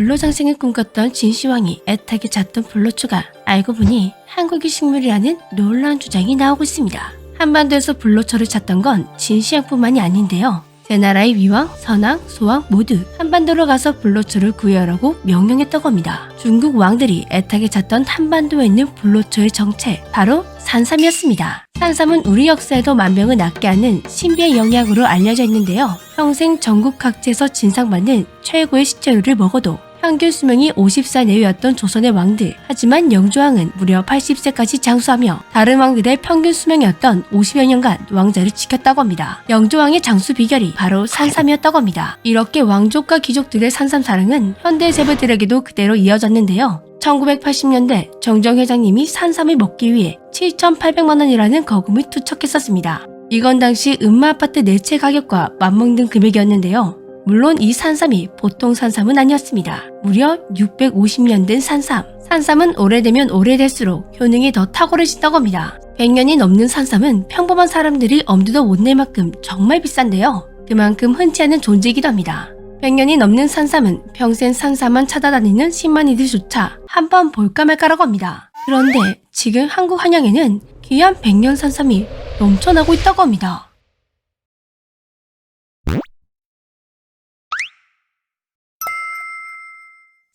불로장생을 꿈꿨던 진시황이 애타게 찾던 불로초가 알고 보니 한국의 식물이라는 놀라운 주장이 나오고 있습니다. 한반도에서 불로초를 찾던 건 진시황뿐만이 아닌데요. 제 나라의 위왕, 선왕, 소왕 모두 한반도로 가서 불로초를 구해오라고 명령했다고 합니다. 중국 왕들이 애타게 찾던 한반도에 있는 불로초의 정체, 바로 산삼이었습니다. 산삼은 우리 역사에도 만병을 낫게 하는 신비의 영양으로 알려져 있는데요. 평생 전국 각지에서 진상받는 최고의 식재료를 먹어도 평균 수명이 50살 내외였던 조선의 왕들. 하지만 영조왕은 무려 80세까지 장수하며 다른 왕들의 평균 수명이었던 50여 년간 왕자를 지켰다고 합니다. 영조왕의 장수 비결이 바로 산삼이었다고 합니다. 이렇게 왕족과 귀족들의 산삼 사랑은 현대 재벌들에게도 그대로 이어졌는데요. 1980년대 정정 회장님이 산삼을 먹기 위해 7,800만 원이라는 거금을 투척했었습니다. 이건 당시 음마아파트 4채 가격과 맞먹는 금액이었는데요. 물론 이 산삼이 보통 산삼은 아니었습니다. 무려 650년 된 산삼. 산삼은 오래되면 오래될수록 효능이 더 탁월해진다고 합니다. 100년이 넘는 산삼은 평범한 사람들이 엄두도 못 낼 만큼 정말 비싼데요. 그만큼 흔치 않은 존재이기도 합니다. 100년이 넘는 산삼은 평생 산삼만 찾아다니는 10만이들조차 한번 볼까 말까라고 합니다. 그런데 지금 한국 한양에는 귀한 100년 산삼이 넘쳐나고 있다고 합니다.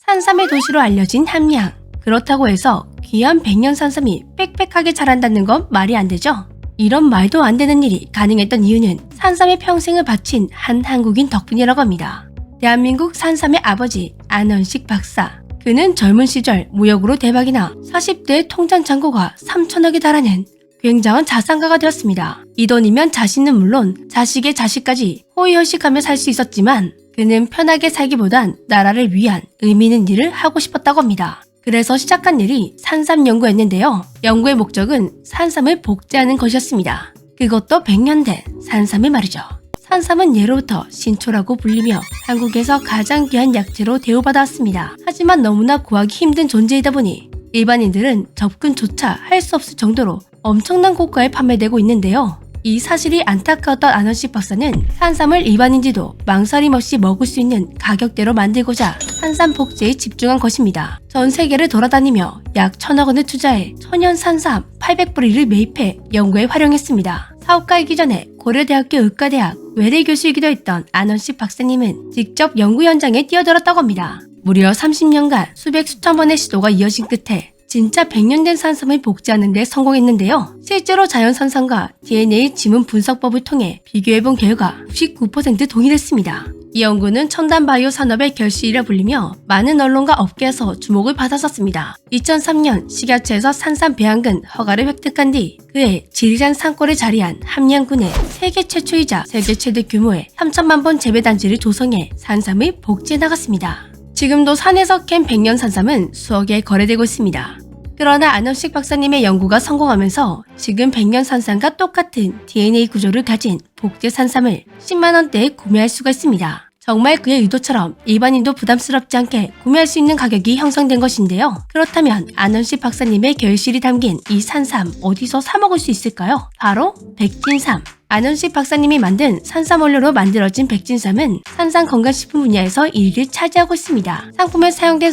산삼의 도시로 알려진 함양. 그렇다고 해서 귀한 100년 산삼이 빽빽하게 자란다는 건 말이 안 되죠. 이런 말도 안 되는 일이 가능했던 이유는 산삼의 평생을 바친 한 한국인 덕분이라고 합니다. 대한민국 산삼의 아버지 안원식 박사. 그는 젊은 시절 무역으로 대박이나 40대 통장 잔고가 3천억에 달하는 굉장한 자산가가 되었습니다. 이 돈이면 자신은 물론 자식의 자식까지 호의호식하며 살 수 있었지만 그는 편하게 살기보단 나라를 위한 의미 있는 일을 하고 싶었다고 합니다. 그래서 시작한 일이 산삼 연구였는데요. 연구의 목적은 산삼을 복제하는 것이었습니다. 그것도 100년 된 산삼을 말이죠. 산삼은 예로부터 신초라고 불리며 한국에서 가장 귀한 약재로 대우받아왔습니다. 하지만 너무나 구하기 힘든 존재이다 보니 일반인들은 접근조차 할 수 없을 정도로 엄청난 고가에 판매되고 있는데요. 이 사실이 안타까웠던 안원식 박사는 산삼을 일반인들도 망설임 없이 먹을 수 있는 가격대로 만들고자 산삼 복제에 집중한 것입니다. 전 세계를 돌아다니며 약 1,000억 원을 투자해 천연 산삼 800뿌리를 매입해 연구에 활용했습니다. 사업가이기 전에 고려대학교 의과대학 외래 교수이기도 했던 안원식 박사님은 직접 연구 현장에 뛰어들었다고 합니다. 무려 30년간 수백 수천 번의 시도가 이어진 끝에 진짜 100년 된 산삼을 복제하는 데 성공했는데요. 실제로 자연산삼과 DNA 지문 분석법을 통해 비교해본 결과 99% 동일했습니다. 이 연구는 첨단 바이오 산업의 결실이라 불리며 많은 언론과 업계에서 주목을 받았었습니다. 2003년 식약처에서 산삼 배양근 허가를 획득한 뒤 그해 지리산 산골에 자리한 함양군에 세계 최초이자 세계 최대 규모의 3천만 본 재배단지를 조성해 산삼을 복제해 나갔습니다. 지금도 산에서 캔 100년 산삼은 수억에 거래되고 있습니다. 그러나 안원식 박사님의 연구가 성공하면서 지금 100년 산삼과 똑같은 DNA 구조를 가진 복제 산삼을 10만원대에 구매할 수가 있습니다. 정말 그의 의도처럼 일반인도 부담스럽지 않게 구매할 수 있는 가격이 형성된 것인데요. 그렇다면 안원식 박사님의 결실이 담긴 이 산삼 어디서 사 먹을 수 있을까요? 바로 백진삼. 안원식 박사님이 만든 산삼 원료로 만들어진 백진삼은 산삼 건강식품 분야에서 1위를 차지하고 있습니다. 상품에 사용된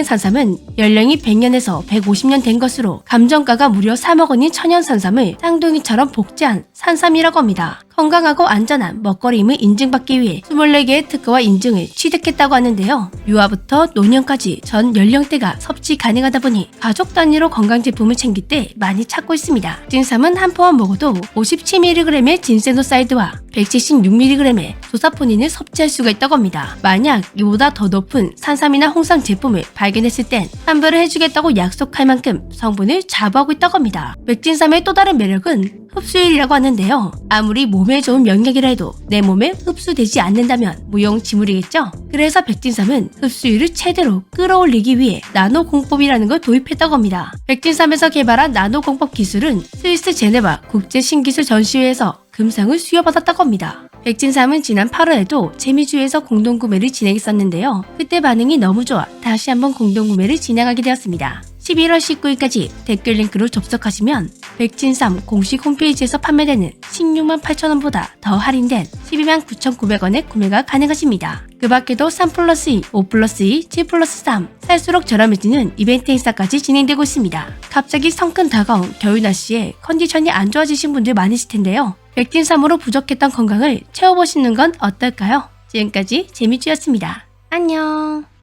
산삼은 연령이 100년에서 150년 된 것으로 감정가가 무려 3억 원인 천연 산삼을 쌍둥이처럼 복제한 산삼이라고 합니다. 건강하고 안전한 먹거리임을 인증받기 위해 24개의 특허와 인증을 취득했다고 하는데요. 유아부터 노년까지 전 연령대가 섭취 가능하다 보니 가족 단위로 건강제품을 챙길 때 많이 찾고 있습니다. 백진삼은 한 포만 먹어도 57mg의 진세노사이드와 176mg의 조사포닌을 섭취할 수가 있다고 합니다. 만약 이보다 더 높은 산삼이나 홍삼 제품을 발견했을 땐 환불을 해주겠다고 약속할 만큼 성분을 자부하고 있다고 합니다. 백진삼의 또 다른 매력은 흡수율이라고 하는데요. 아무리 몸에 좋은 명약이라 해도 내 몸에 흡수되지 않는다면 무용지물이겠죠? 그래서 백진삼은 흡수율을 최대로 끌어올리기 위해 나노공법이라는 걸 도입했다고 합니다. 백진삼에서 개발한 나노공법 기술은 스위스 제네바 국제신기술 전시회에서 금상을 수여받았다고 합니다. 백진삼은 지난 8월에도 재미주에서 공동구매를 진행했었는데요. 그때 반응이 너무 좋아 다시 한번 공동구매를 진행하게 되었습니다. 11월 19일까지 댓글 링크로 접속하시면 백진삼 공식 홈페이지에서 판매되는 16만 8천원보다 더 할인된 12만 9,900원에 구매가 가능하십니다. 그 밖에도 3+2, 5+2, 7+3 살수록 저렴해지는 이벤트 행사까지 진행되고 있습니다. 갑자기 성큼 다가온 겨울 날씨에 컨디션이 안 좋아지신 분들 많으실 텐데요. 백tin 3으로 부족했던 건강을 채워보시는 건 어떨까요? 지금까지 재미쥐였습니다. 안녕.